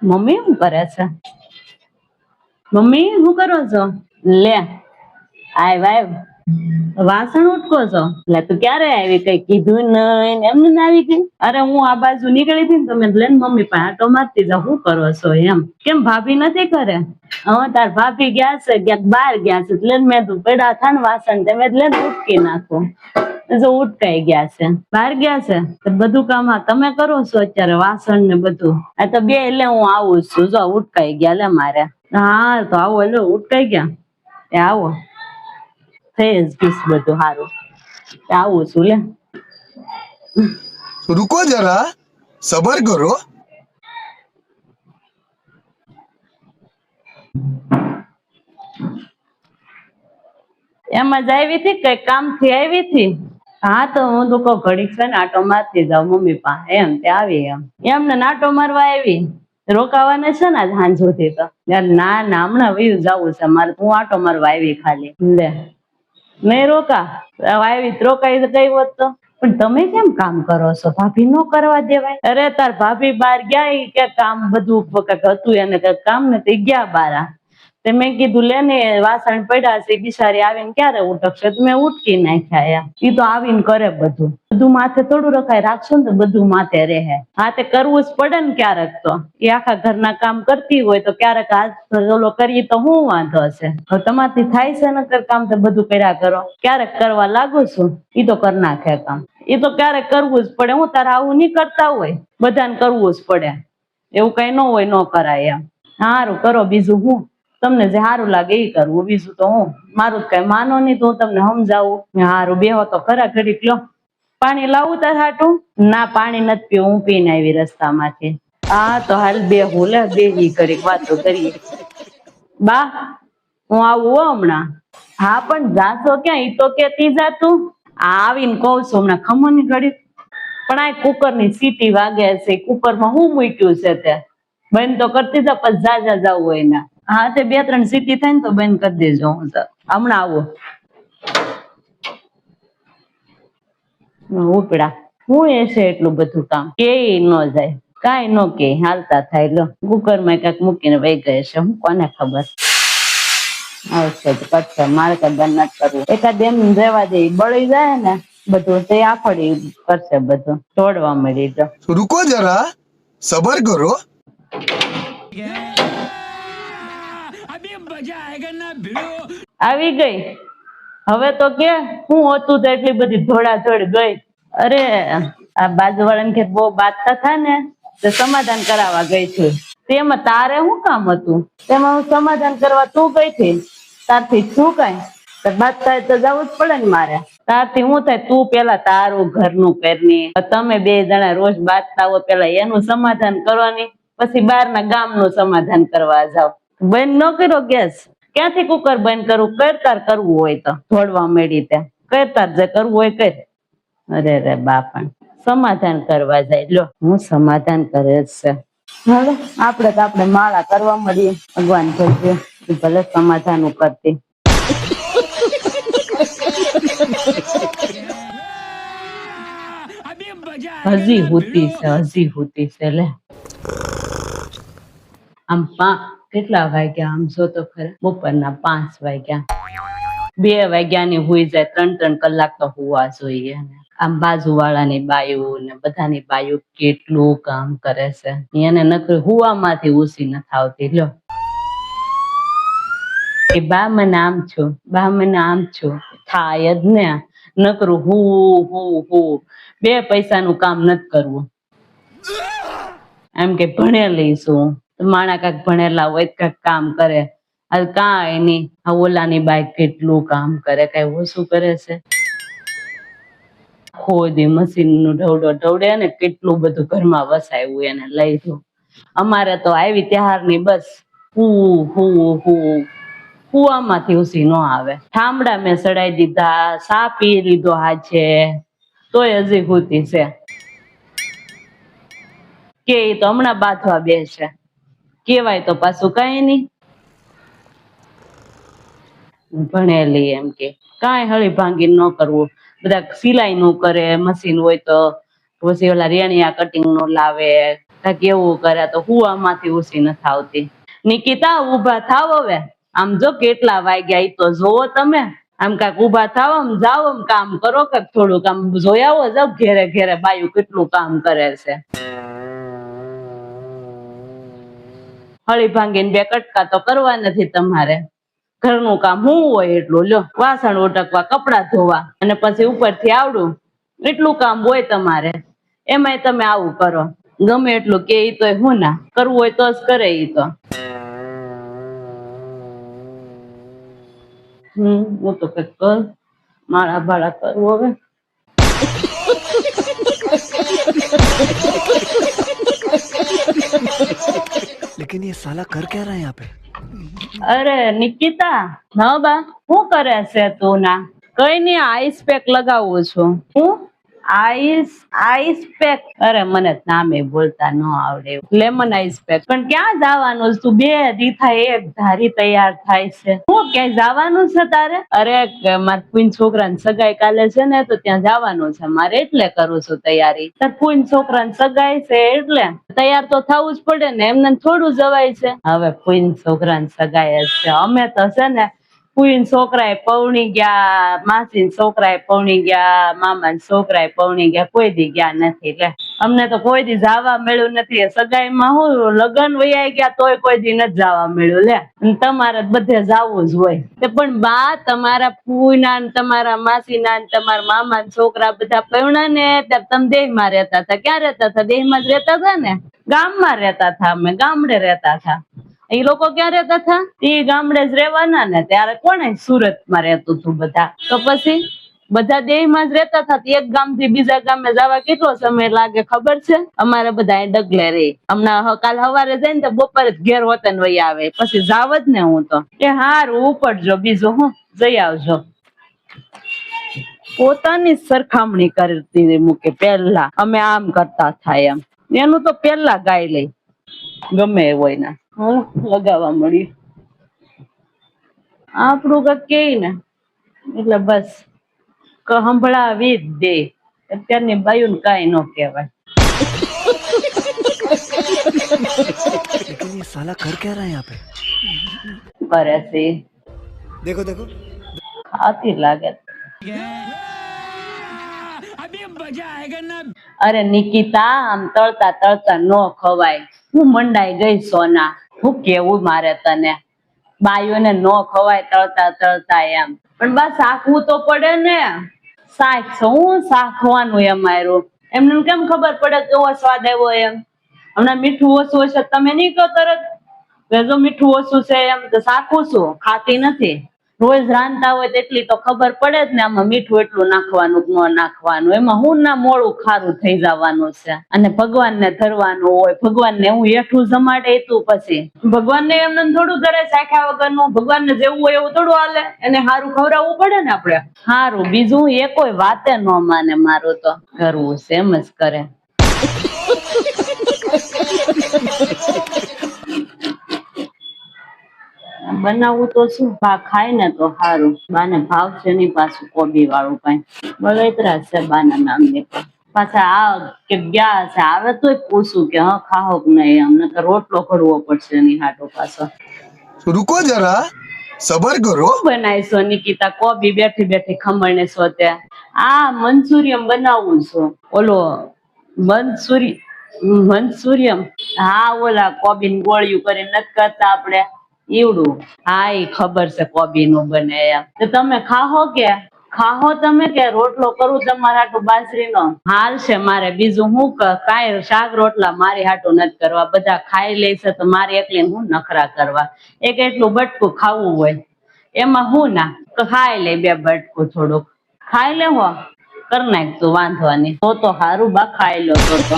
Mummy શું કરે છે? મમ્મી શું કરો છો? લે આય વાય વાસણ ઉટકો છો? લે તું ક્યારે આવી? કઈ કીધું નહીં એમને આવી ગઈ? અરે હું આ બાજુ નીકળી હતી ને તમે લઈને મમ્મી પાસે આટો મારતી જાવ. શું કરો છો એમ? કેમ ભાભી નથી કરે? હવે તાર ભાભી ગયા છે, ક્યાંક બહાર ગયા છે એટલે મેં તું પડ્યા થા ને વાસણ તમે એટલે ઉટકી નાખો. જો ઉટકાઈ ગયા છે, બહાર ગયા છે. બધું કામ તમે કરો છો અત્યારે, વાસણ ને બધું? આ તો બે એટલે હું આવું છું. જો ઉટકાઈ ગયા લે મારે. હા તો આવો એટલે ઉટકાઈ ગયા એ આવો થઈ જ ગયું બધું સારું. આવું છું લે. रुको जरा सबर करो. એમ જ આવી હતી, કઈ કામ થી આવી હતી? હા તો હું તો કહું ઘડીક છે ને આટો મારતી જાવ મમ્મી પાસે એમ તે આવી એમને નાટો મારવા આવી. રોકાવાને છે ને સાંજ સુધી તો? ના ના હમણાં વયું જવું છે મારે. હું આટો મારવા આવી ખાલી. લે નહીં રોકા આવી રોકાઈ ગઈ હોત તો. પણ તમે કેમ કામ કરો છો? ભાભી નો કરવા દેવાય? અરે તાર ભાભી બહાર ગયા કે કામ બધું કઈક હતું એને કઈક કામ નથી ગયા બારા. મેં કીધું લે ને વાસણ પડ્યા છે બિચારી આવીને ક્યારે ઉટકશે? મેં ઉટકી નાખ્યા. ઈ તો આવીને કરે બધું. બધું માથે થોડું રખાય, રાખશો ને તો બધું માથે રહે. હા તે કરવું જ પડે ને ક્યારેક તો. એ આખા ઘરના કામ કરતી હોય તો ક્યારેક હાથ ઓલો કરીએ તો શું વાંધો હશે? હવે તમારથી થાય છે નકર કામ તો બધું કર્યા કરો. ક્યારેક કરવા લાગુ છું ઈ તો કરી નાખે કામ. એ તો ક્યારેક કરવું જ પડે. હું તારા આવું નહીં કરતા હોય, બધાને કરવું જ પડે. એવું કઈ ન હોય ન કરાય એમ. સારું કરો, બીજું હું તમને જે સારું લાગે એ કરવું. બીજું તો હું મારું કઈ માનો નહીં તો હું તમને સમજાવું. સારું બેહો તો ખરા ઘડીક. લો પાણી લાવું તાર હાટું? ના પાણી નથી પીવું, હું પીને આવી રસ્તામાંથી. હા તો હાલ બેહું લે, બેહી ઘડીક વાતો કરીએ. બા હું આવું હમણાં. હા પણ જાશો ક્યાં? ઈ તો કેતી જાતું. આવીને કઉ છું હમણાં ખમો ની ઘડીક. પણ આ કુકર ની સીટી વાગે છે. કુકર માં શું મૂક્યું છે તે? બંધ તો કરતી જા પછી જાજા જવું હોય ને. હા તે 2-3 સીટી થાય ને તો બંધ કરી દેજો. હું તો હમણાં આવું. ઉપડા હું એ છે એટલું બધું કામ કે ન જાય, કાંઈ ન કે હાલતા થાય. લો કુકર માં કઈક મૂકીને વહી ગયે છે, હું કોને ખબર. આવશે કરશે, મારે કઈ બંધ નથી કરવું. એકાદ એમ રેવા દે, બળી જાય ને બધું તે આફડી કરશે, બધું તોડવા મળી. તો रुको जरा सबर करो. આવી ગઈ હવે તો કે હું હતું તો એટલી બધી ધોળાધોળ ગઈ. અરે આ બાજુવાળાને કે બહુ બાતતા થાય ને તો સમાધાન કરાવવા ગઈ છું. તેમાં તારે શું કામ હતું? તેમાં હું સમાધાન કરવા તું ગઈ હતી. તારથી શું કઈ બાત થાય તો જવું જ પડે ને મારે. તારથી શું થાય? તું પેલા તારું ઘરનું કરની. તમે 2 જણા રોજ બાતતા હો, પેલા એનું સમાધાન કરવાની, પછી બહારના ગામનું સમાધાન કરવા જાવ. બંધ ન કર્યો ગેસ? ક્યાંથી કુકર બંધ કરવું? કરતાર કરવું હોય તો ધોડવા મળી ત્યાં કરતાર જે કરવું હોય કર. અરે રે બાપણ સમાધાન કરવા જાય. લો હું સમાધાન કરે છે. હવે આપડે તો આપણે માળા કરવા મળીએ. ભગવાન ભજે ભલે સમાધાન કરતી. હજી હુતી છે લે. આમ કેટલા વાગ્યા? આમ જો તો ખરે બપોરના 5 વાગ્યા. 2 વાગ્યાની હુઈ જાય, 3-3 કલાક તો હુવા જોઈએ. આમ બાજુ વાળાની બાયું ને બધાની બાયું કેટલું કામ કરે છે. એને નકરી હુવામાંથી ઉસી નથી આવતી. લ્યો કે બા મને આમ છું, બા મને આમ છું થાય જ ને. નકરું હું 2 પૈસાનું કામ નથી કરવું. એમ કે ભણેલી છું, માણા કાંઈક ભણેલા હોય કાંઈક કામ કરે. કાંઈ નઈ, ઓલાની બાઈ કેટલું કામ કરે, કઈ ઓછું કરે છે? ખોદી મશીન નું ઢવડે ને કેટલું બધું ઘરમાં વસાયું એને લઈ દો. અમારે તો આવી ત્યારની બસ કુવામાંથી ઉસી ન આવે. ઠામડા મેં સડાઈ દીધા, સા પી લીધો હાચે, તોય હજી હુતી છે. કે તો હમણાં બાંધવા બેસે, કેવાય તો પાછું કઈ નઈ. ભણેલી એમ કે કાંઈ હળી ભાંગી ન કરવું. બધા સિલાઈ નું કરે, મશીન હોય તો પછી ઓલા રેણિયા કટિંગ નું લાવે, કેવું કરે તો હુવામાંથી ઉસી નથી આવતી. નિકિતા ઊભા થાવ હવે, આમ જો કેટલા વાગ્યા ઈ તો જોવો તમે. આમ કાંઈક ઊભા થાવ, આમ જાઓ, આમ કામ કરો કે થોડુંક આમ જોઈ આવો. જાવ ઘેરે ઘેરે બાયું કેટલું કામ કરે છે. હળી ભાંગીને બે કટકા તો કરવા નથી તમારે. ઘરનું કામ શું હોય એટલું, લ્યો વાસણ ઉટકવા, કપડા ધોવા અને પછી ઉપરથી આવડું એટલું કામ હોય તમારે. એમાંય તમે આવું કરો. ગમે એટલું કે ઈ તો હું ના કરવું હોય તો જ કરે ઈ તો. હું તો કઈક કર, માળા ભાડા કરવું હવે. लेकिन ये साला कर क्या रहा है यहाँ पे? અરે નિકિતા, હા બા શું કરે છે તું? ના કઈ નઈ, આઈસ પેક લગાવું છું. હું આઈસ પેક? અરે મને નામે બોલતા ન આવડે. Lemon ice pack. પણ ક્યાં જવાનું છે તું? 2 દી થાય એક ધારી તૈયાર થાય છે. હું ક્યાંય જવાનું છે તારે? અરે મારા ફૂઈન છોકરાની સગાઈ કાલે છે ને, તો ત્યાં જવાનું છે મારે, એટલે કરું છું તૈયારી. તાર ફૂઈન છોકરાની સગાઈ છે એટલે તૈયાર તો થવું જ પડે ને, એમને થોડું જવાય છે. હવે ફૂઈન છોકરાની સગાઈ જ છે. અમે તો છે ને ફૂઈન છોકરાએ પૌણી ગયા, માસીન છોકરાએ પૌણી ગયા, મામાના છોકરાએ પૌણી ગયા, કોઈ દી ગયા નથી. એટલે અમને તો કોઈ દી જવા મળ્યું નથી. સગાઈમાં હું લગ્ન વૈયા ગયા તોય કોઈ દી નથી જવા મળ્યું. લે તમારે બધે જવું જ હોય. પણ બા, તમારા ફૂઈના ને તમારા માસીના ને તમારા મામાના છોકરા બધા પૌણા ને ત્યારે તમે દેહમાં રહેતા હતા. ક્યાં રહેતા હતા? દેહમાં જ રહેતા હતા ને? ગામમાં રહેતા હતા. અમે ગામડે રહેતા હતા. એ લોકો ક્યાં રહેતા હતા? એ ગામડે જ રહેવાના ને. ત્યારે કોને સુરતમાં રહેતું હતું બધા. તો પછી બધા દેહમાં જ રહેતા હતા. એક ગામ થી બીજા ગામે જવા કેટલો સમય લાગે ખબર છે? અમારે બધા ડગલે રહી. હમણાં કાલ સવારે જાય ને તો બપોરે જ ઘેર વતન વહી આવે. પછી જાવ જ ને હું તો. એ હારું ઉપડજો, બીજું હું જઈ આવજો. પોતાની સરખામણી કરતી મૂકે. પેલા અમે આમ કરતા થાય એમ, એનું તો પેલા ગાય લઈ ગમે એ હોય ને. હું લગાવવા મળ્યું આપણું કઈક કે ને એટલે બસ સંભળાવી જ દે. અત્યારની બાયું ને કઈ ન કહેવાય. लेकिन ये साला कर क्या रहा है यहाँ पे? કરે છે देखो देखो ખાતી લાગે. અરે નિકિતા, આમ તળતા તળતા ન ખવાય. હું મંડાઈ ગઈ સોના. હું કેવું મારે તને, બાયોને ન ખવાય તળતા તળતા એમ. પણ બસ શાકવું તો પડે ને. શાક શું શાકવાનું અમારું? એમને કેમ ખબર પડે કેવો સ્વાદ આવ્યો એમ? હમણાં મીઠું ઓછું હશે તમે નહીં કહો તરત જો મીઠું ઓછું છે એમ? તો શાકું છું ખાતી નથી. રોજ રાંધતા હોય તેટલી તો ખબર પડે જ ને આમાં મીઠું એટલું નાખવાનું કે ન નાખવાનું. એમાં હું ના મોડું ખારું થઈ જવાનું છે. અને ભગવાનને ધરવાનું હોય. ભગવાનને હું હેઠું જમાડે તું પછી ભગવાનને એમને થોડું ધરે શાખ્યા વગરનું? ભગવાનને જેવું હોય એવું થોડું હાલે. એને સારું ખવડાવવું પડે ને આપણે. સારું બીજું એ કોઈ વાતે ન માને. મારું તો કરવું છે એમ જ કરે. બનાવવું તો શું, બા ખાય ને તો સારું. બાને ભાવ છે નહીં પાછું કોબી વાળું કઈ. બળતરા છે બાના નામની. પાછા આ કે ગયા છે આવે તોય પૂછું કે હા ખાઓ કે નહીં. અમને તો રોટલો ઘડવો પડશે એની હાટો પાછો. रुको जरा, सबर करो. બનાવીશો નિકિતા? કોબી બેઠી બેઠી ખમણ સોતે. આ મંચુરિયમ બનાવું છું. ઓલો મંચુરિયમ, હા ઓલા કોબી ની ગોળિયું કરીને નથી કરતા આપણે ઈવડું. હા એ ખબર છે કોબી નું બને એમ. તો તમે ખાહો કે? ખાહો તમે કે રોટલો કરું તમારા હાટુ બાજરીનો? હાલ છે મારે બીજું હું કાંઈ શાક રોટલા મારી હાટુ નથી કરવા. બધા ખાઈ લે છે તો મારે એકલી હું નખરા કરવા? એક એટલું બટકું ખાવું હોય એમાં હું ના ખાઈ લે. 2 બટકું થોડુંક ખાઈ લેવો કર નાખ તું, વાંધો નહીં. તો સારું બા ખાઈ લો તો.